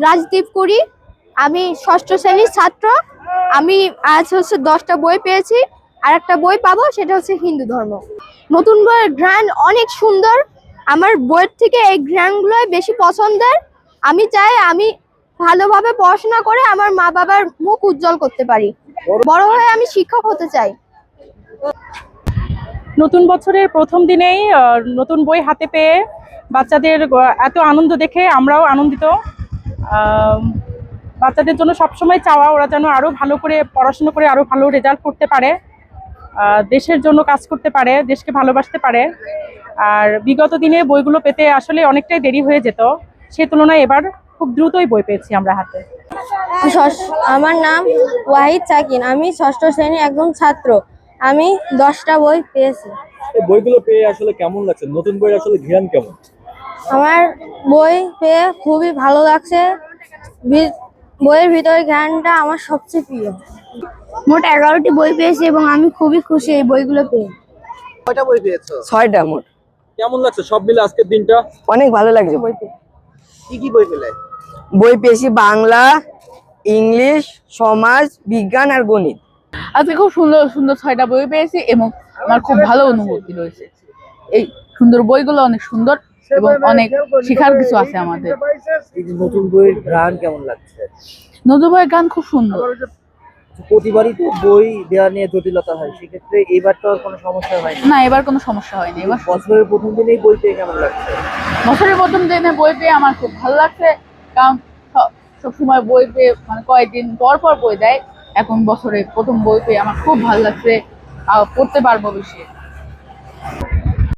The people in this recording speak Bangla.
রাজদীপ কুরি। আমি ষষ্ঠ শ্রেণীর ছাত্র। আমি আজ 10টা বই পেয়েছি, আর একটা বই পাবো, সেটা হচ্ছে হিন্দু ধর্ম। নতুন বইয়ের ঘ্রাণ অনেক সুন্দর। আমার বইয়ের থেকে এই ঘ্রাণগুলোই বেশি পছন্দের। আমি চাই আমি ভালোভাবে পড়াশোনা করে আমার মা বাবার মুখ উজ্জ্বল করতে পারি। বড় হয়ে আমি শিক্ষক হতে চাই। নতুন বছরের প্রথম দিনেই নতুন বই হাতে পেয়ে বাচ্চাদের এত আনন্দ দেখে আমরাও আনন্দিত। বাচ্চাদের জন্য সবসময় চাওয়া ওরা যেন আরো ভালো করে পড়াশোনা করে আরো ভালো রেজাল্ট করতে পারে, দেশের জন্য কাজ করতে পারে, দেশকে ভালোবাসতে পারে। আর বিগত দিনে বইগুলো পেতে আসলে অনেকটাই দেরি হয়ে যেত, সেই তুলনায় এবার খুব দ্রুতই বই পেয়েছি আমরা হাতে। আমার নাম ওয়াহিদ সাকিন। আমি ষষ্ঠ শ্রেণীর একজন ছাত্র। আমি 10টা বই পেয়েছি। এই বইগুলো পেয়ে আসলে কেমন লাগছে? নতুন বই আসলে ঘ্রাণ কেমন? আমার বই পেয়ে খুবই ভালো লাগছে। বইয়ের ভিতরে ঘ্রাণটা আমার সবচেয়ে প্রিয়। মোট 11টি বই পেয়েছি এবং আমি খুবই খুশি এই বইগুলো পেয়ে। কয়টা বই পেয়েছো? 6টা মোট। কেমন লাগছে সব মিলে আজকের দিনটা? অনেক ভালো লাগছে বই পেয়ে। কি কি বই পেলে? বই পেয়েছি বাংলা, ইংলিশ, সমাজ বিজ্ঞান আর গণিত। আজকে খুব সুন্দর সুন্দর 6টা বই পেয়েছি এবং আমার খুব ভালো অনুভূতি রয়েছে। এই সুন্দর বইগুলো অনেক সুন্দর এবং অনেক শেখার কিছু আছে আমাদের। এই যে নতুন বইয়ের ঘ্রাণ কেমন লাগছে? নতুন বইয়ের গান খুব সুন্দর। প্রতিবারই তো বই দেওয়া নিয়ে জটিলতা হয়, সেক্ষেত্রে এবার তো আর কোনো সমস্যা হয়নি। না, এবার কোনো সমস্যা হয়নি। এবার বছরের প্রথম দিনেই বই পেয়ে কেমন লাগছে? বছরের প্রথম দিনে বই পেয়ে আমার খুব ভালো লাগছে, কারণ সবসময় বই পেয়ে মানে কয়েকদিন পর পর বই দেয়। এখন বছরের প্রথম বই পেয়ে আমার খুব ভালো লাগছে, পড়তে পারবো বেশি।